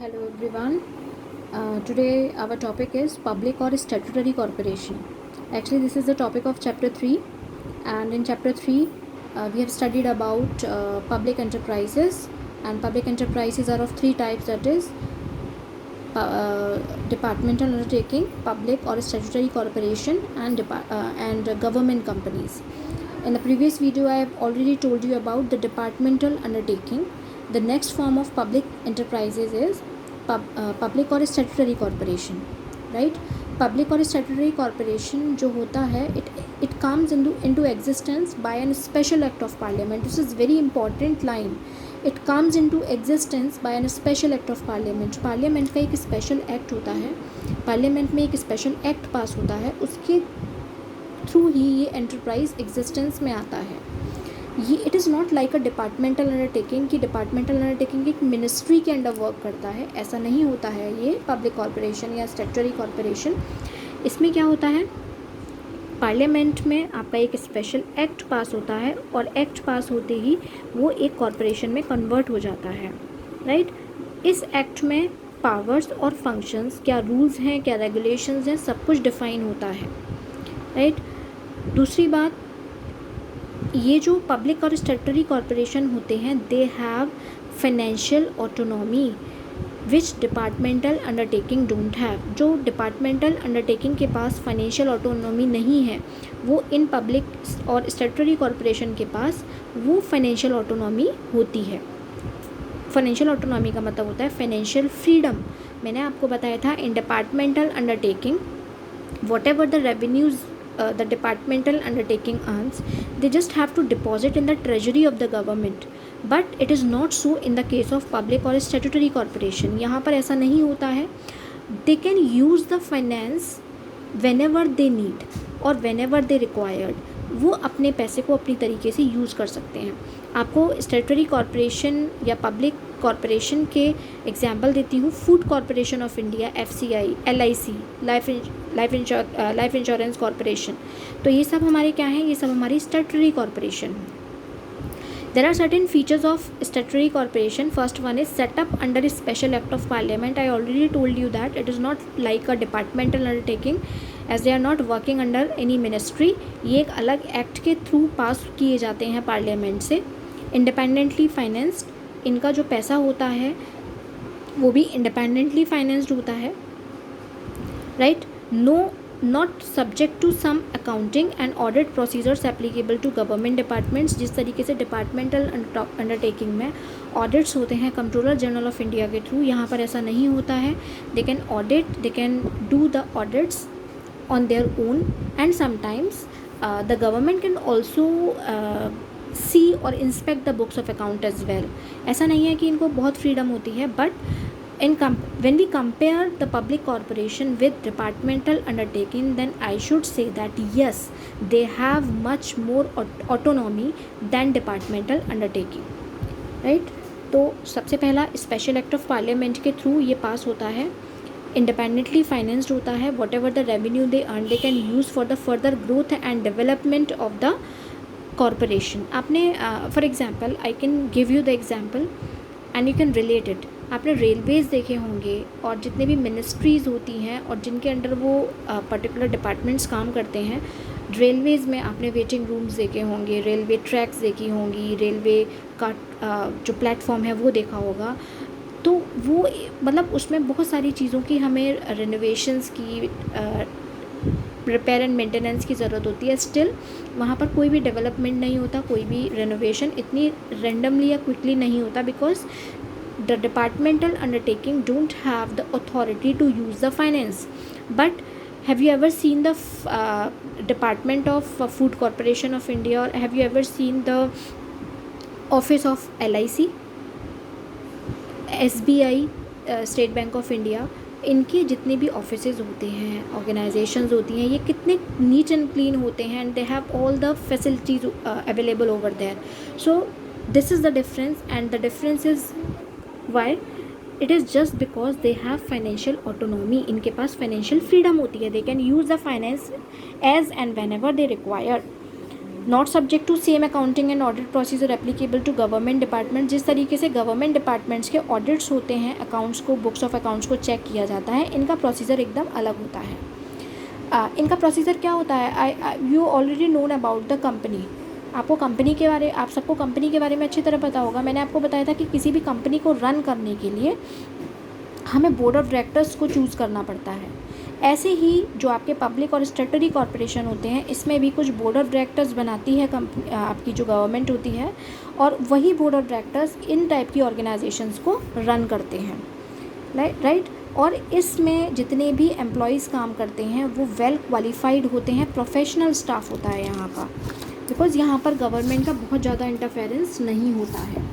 Hello everyone. Today our topic is public or statutory corporation. Actually, this is the topic of chapter 3, and in chapter 3 we have studied about public enterprises, and public enterprises are of three types, that is departmental undertaking, public or statutory corporation, and government companies. In the previous video I have already told you about the departmental undertaking. The next form of public enterprises is public और statutory corporation, right? Public और statutory corporation जो होता है, it comes into existence by a special act of parliament. This is very important line. It comes into existence by a special act of parliament. Parliament का एक special act होता है, parliament में एक special act पास होता है, उसके through ही ये एंटरप्राइज एग्जिस्टेंस में आता है. ये it is not like a departmental undertaking कि डिपार्टमेंटल अंडरटेकिंग एक मिनिस्ट्री के अंडर वर्क करता है. ऐसा नहीं होता है ये पब्लिक कॉरपोरेशन या स्टैट्यूटरी कॉरपोरेशन. इसमें क्या होता है, पार्लियामेंट में आपका एक स्पेशल एक्ट पास होता है और एक्ट पास होते ही वो एक कॉरपोरेशन में कन्वर्ट हो जाता है, राइट? इस एक्ट में पावर्स और फंक्शंस, क्या रूल्स हैं, क्या रेगुलेशंस हैं, सब कुछ डिफाइन होता है, राइट? दूसरी बात, ये जो पब्लिक और स्टैट्यूटरी कॉरपोरेशन होते हैं, they have financial autonomy which departmental undertaking don't have. जो डिपार्टमेंटल अंडरटेकिंग के पास फाइनेंशियल ऑटोनॉमी नहीं है, वो इन पब्लिक और स्टैट्यूटरी कॉरपोरेशन के पास वो फाइनेंशियल ऑटोनॉमी होती है. फाइनेंशियल ऑटोनॉमी का मतलब होता है फाइनेंशियल फ्रीडम. मैंने आपको बताया था, in departmental undertaking whatever the revenues the departmental undertaking earns, they just have to deposit in the treasury of the government. But it is not so in the case of public or statutory corporation. यहाँ पर ऐसा नहीं होता है. They can use the finance whenever they need और whenever they required. वो अपने पैसे को अपनी तरीके से यूज़ कर सकते हैं. आपको स्टैट्यूटरी कॉरपोरेशन या पब्लिक कॉरपोरेशन के एग्जांपल देती हूँ. Food corporation of India, FCI, LIC, life insurance corporation. तो ये सब हमारे क्या हैं, ये सब हमारी स्टैट्यूटरी कॉरपोरेशन है. There are certain features of statutory corporation. First one is set up under a special act of parliament. I already told you that it is not like a departmental undertaking as they are not working under any ministry. ये एक अलग act के through pass किए जाते हैं parliament से. Independently financed, इनका जो पैसा होता है वो भी इंडिपेंडेंटली फाइनेंस्ड होता है, right? No not subject to some accounting and audit procedures applicable to government departments. जिस तरीके से डिपार्टमेंटल अंडरटेकिंग में ऑडिट्स होते हैं कंट्रोलर जनरल ऑफ इंडिया के थ्रू, यहाँ पर ऐसा नहीं होता है. They can audit, they can do the audits on their own, and sometimes the government can also see और inspect the books of account as well. ऐसा नहीं है कि इनको बहुत फ्रीडम होती है, but when we compare the public corporation with departmental undertaking, then I should say that yes, they have much more autonomy than departmental undertaking, right? तो सबसे पहला स्पेशल एक्ट ऑफ पार्लियामेंट के थ्रू ये pass होता है, independently financed होता है. What ever the revenue they earn, they can use for the further growth and development of the corporation. आपने for example, I can give you the example and you can relate it. आपने railways देखे होंगे और जितने भी ministries होती हैं और जिनके अंडर वो पर्टिकुलर डिपार्टमेंट्स काम करते हैं, रेलवेज़ में आपने वेटिंग रूम्स देखे होंगे, रेलवे ट्रैक्स देखी होंगी, रेलवे का जो प्लेटफॉर्म है वो देखा होगा. तो वो मतलब उसमें बहुत सारी चीज़ों की हमें रेनोवेशंस की, रिपेयर एंड मेंटेनेंस की ज़रूरत होती है. स्टिल वहाँ पर कोई भी डेवलपमेंट नहीं होता, कोई भी रेनोवेशन इतनी रेंडमली या क्विकली नहीं होता, because the departmental undertaking don't have the authority to use the finance. But have you ever seen the department of food corporation of India, or have you ever seen the office of LIC, SBI, state bank of India? इनके जितने भी offices होते हैं, organisations होती हैं, ये कितने neat and clean होते हैं, and they have all the facilities available over there. So this is the difference, and the difference is Why? It is just because they have financial autonomy. इनके पास financial freedom होती है. They can use the finance as and whenever they require. Not subject to same accounting and audit procedure applicable to government department. जिस तरीके से government departments के audits होते हैं, accounts को, बुक्स ऑफ अकाउंट्स को चेक किया जाता है, इनका प्रोसीजर एकदम अलग होता है। इनका प्रोसीजर क्या होता है, you already known about the company. आपको कंपनी के बारे, आप सबको कंपनी के बारे में अच्छी तरह पता होगा। मैंने आपको बताया था कि किसी भी कंपनी को रन करने के लिए हमें बोर्ड ऑफ डायरेक्टर्स को चूज़ करना पड़ता है। ऐसे ही जो आपके पब्लिक और स्टैट्यूटरी कॉरपोरेशन होते हैं, इसमें भी कुछ बोर्ड ऑफ डायरेक्टर्स बनाती है आपकी जो गवर्नमेंट होती है, और वही board of directors in type की ऑर्गेनाइजेशंस को रन करते हैं, राइट। और इसमें जितने भी एम्प्लॉयज़ काम करते हैं वो वेल क्वालिफाइड होते हैं, प्रोफेशनल स्टाफ होता है यहाँ का, बिकॉज़ यहाँ पर गवर्नमेंट का बहुत ज़्यादा इंटरफेरेंस नहीं होता है।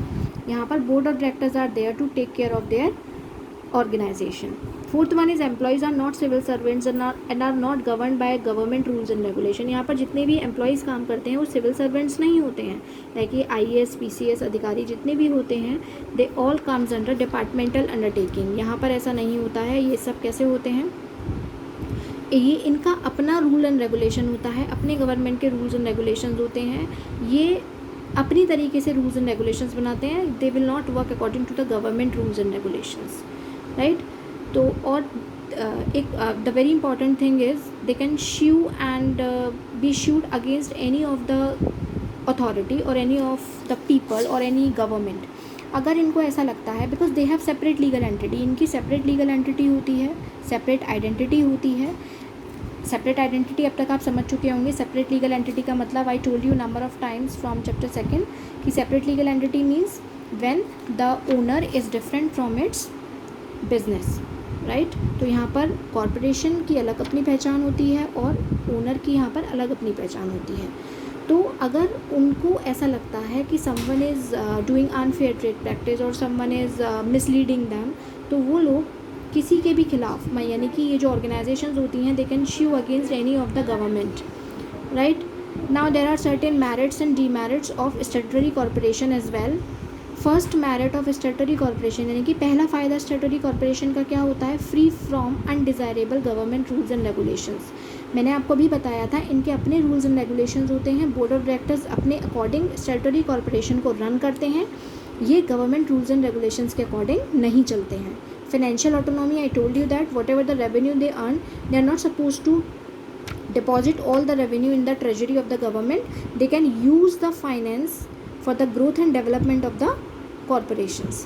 यहाँ पर board of directors are there to take care of their organization. Fourth one is employees are not civil servants and are not governed by government rules and regulation. यहाँ पर जितने भी employees काम करते हैं वो civil servants नहीं होते हैं, लाइक ये IAS PCS अधिकारी जितने भी होते हैं, they all comes under departmental undertaking. यहाँ पर ऐसा नहीं होता है। ये सब कैसे होते हैं, ये इनका अपना रूल एंड रेगुलेशन होता है, अपने गवर्नमेंट के रूल्स एंड रेगुलेशन होते हैं, ये अपनी तरीके से रूल्स एंड रेगुलेशंस बनाते हैं। They will not work according to the government rules and regulations, right. तो और एक the very important thing is they can sue and be sued against any of the authority और any of the people और any government, अगर इनको ऐसा लगता है, because they have separate legal entity, इनकी सेपरेट लीगल एंटिटी होती है, सेपरेट आइडेंटिटी होती है। सेपरेट आइडेंटिटी अब तक आप समझ चुके होंगे। सेपरेट लीगल एंटिटी का मतलब आई told you number of times from chapter 2 कि separate legal entity means when the owner is different from its business, right. तो यहाँ पर कॉरपोरेशन की अलग अपनी पहचान होती है और ओनर की यहाँ पर अलग अपनी पहचान होती है। तो अगर उनको ऐसा लगता है कि someone is doing unfair trade practice और समवन इज़ मिसलीडिंग दैम, तो वो लोग किसी के भी खिलाफ, यानी कि ये जो ऑर्गेनाइजेशंस होती हैं, they can sue against any of the government, right. Now there are certain merits and demerits of statutory corporation as well. First merit of statutory corporation, यानी कि पहला फ़ायदा स्टैट्यूटरी कॉरपोरेशन का क्या होता है, free from undesirable government rules and regulations. मैंने आपको भी बताया था, इनके अपने रूल्स एंड रेगुलेशंस होते हैं। बोर्ड ऑफ डायरेक्टर्स अपने अकॉर्डिंग स्टैट्यूटरी कॉरपोरेशन को रन करते हैं, ये गवर्नमेंट रूल्स एंड रेगुलेशंस के अकॉर्डिंग नहीं चलते हैं। Financial autonomy, I told you that what ever the revenue they earn, they are not suppose to deposit all the revenue in the treasury of the government. They can use the finance for the growth and development of the corporations.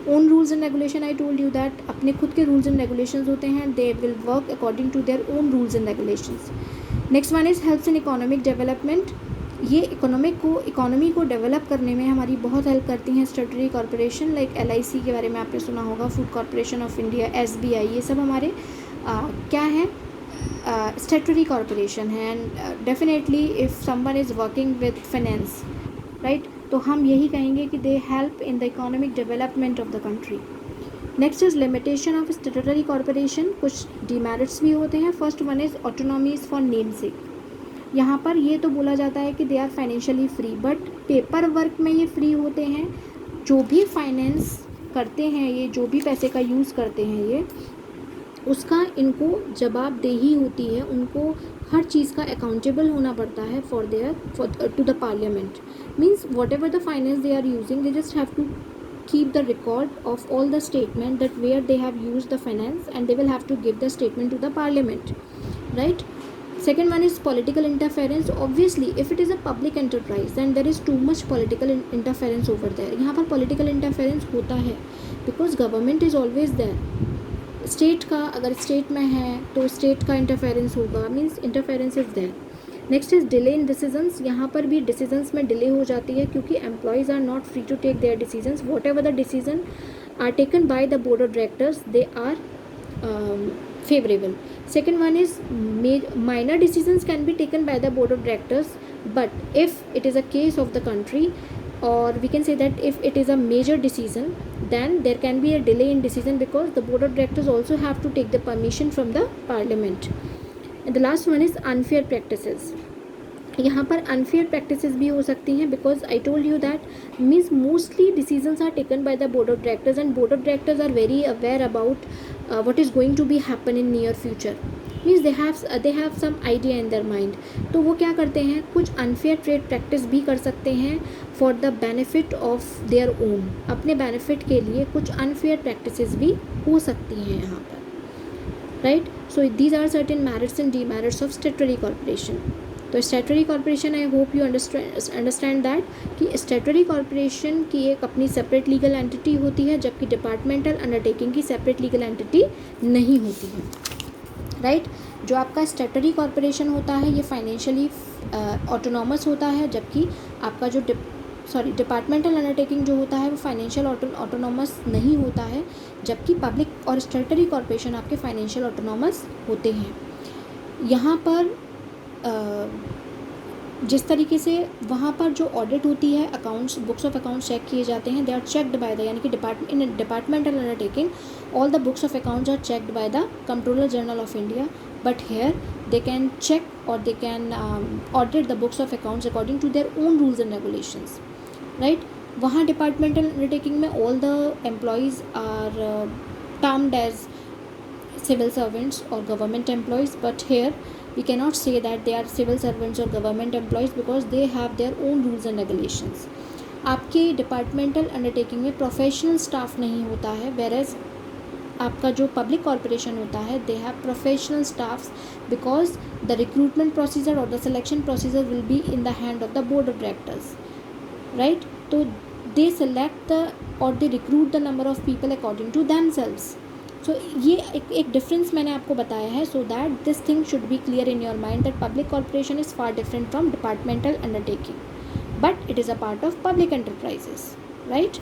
Own rules and regulation, I told you that अपने खुद के rules and regulations होते हैं, they will work according to their own rules and regulations. Next one is helps in economic development. ये economy को develop करने में हमारी बहुत हेल्प करती हैं स्टैट्यूटरी कॉरपोरेशन, लाइक LIC के बारे में आपने सुना होगा, food corporation of India, SBI, ये सब हमारे क्या है, स्टैट्यूटरी कॉरपोरेशन है। And definitely if someone is working with finance, right, तो हम यही कहेंगे कि they help in the economic development of the country. Next is limitation of statutory corporation, कुछ डीमेरिट्स भी होते हैं। First one is autonomy for name सेक। यहाँ पर ये तो बोला जाता है कि they are financially free, but paper work में ये फ्री होते हैं। जो भी फाइनेंस करते हैं, ये जो भी पैसे का यूज़ करते हैं, ये उसका इनको जवाबदेही होती है, उनको हर चीज़ का अकाउंटेबल होना पड़ता है for to the Parliament. Means what ever the finance they are using, they just have to keep the record of all the statement that where they have used the finance, and they will have to give the statement to the parliament, right. Second one is political interference. Obviously if it is a public enterprise then there is too much political interference over there. यहाँ पर political interference होता है because government is always there. State का अगर state में है तो state का इंटरफेरेंस होगा, means interference is there. Next is delay in decisions. यहाँ पर भी डिसीजंस में डिले हो जाती है क्योंकि employees are not free to take their decisions. What ever the decision are taken by the board of directors, they are favorable. Second one is minor decisions can be taken by the board of directors, but if it is a case of the country, or we can say that if it is a major decision, then there can be a delay in decision because the board of directors also have to take the permission from the parliament. And the last one is unfair practices. यहाँ पर unfair practices भी हो सकती हैं because I told you that means mostly decisions are taken by the board of directors, and board of directors are very aware about what is going to be happen in near future. Means they have some idea in their mind. तो वो क्या करते हैं, कुछ unfair trade practice भी कर सकते हैं for the benefit of their own, अपने बेनिफिट के लिए कुछ अनफेयर प्रैक्टिसेस भी हो सकती हैं यहाँ पर, right. So these are certain merits and demerits of statutory corporation. तो statutory corporation, I hope you understand that कि स्टैट्यूटरी कॉर्पोरेशन की एक अपनी सेपरेट लीगल एंटिटी होती है, जबकि डिपार्टमेंटल अंडरटेकिंग की सेपरेट लीगल एंटिटी नहीं होती है, राइट। जो आपका स्टैट्यूटरी कॉर्पोरेशन होता है ये फाइनेंशियली ऑटोनॉमस होता है, जबकि आपका जो डिपार्टमेंटल अंडरटेकिंग जो होता है वो फाइनेंशियल ऑटोनॉमस नहीं होता है, जबकि पब्लिक और स्टैट्यूटरी कॉर्पोरेशन आपके फाइनेंशियल ऑटोनॉमस होते हैं। यहाँ पर जिस तरीके से वहाँ पर जो ऑडिट होती है, accounts, books of accounts check किए जाते हैं, they are checked by the, यानी कि departmental undertaking all the books of accounts are checked by the controller general of India, but here they can check or they can audit the books of accounts according to their own rules and regulations, right। वहाँ departmental undertaking में all the employees are termed as civil servants or government employees, but here we cannot say that they are civil servants or government employees because they have their own rules and regulations। आपके departmental undertaking में professional staff नहीं होता है, whereas आपका जो public corporation होता है they have professional staffs, because the recruitment procedure और the selection procedure will be in the hand of the board of directors, right. तो दे सेलेक्ट द और they recruit the number of people according to themselves. So ये एक difference मैंने आपको बताया है, so that this thing should be clear in your mind that public corporation is far different from departmental undertaking, but it is a part of public enterprises, right.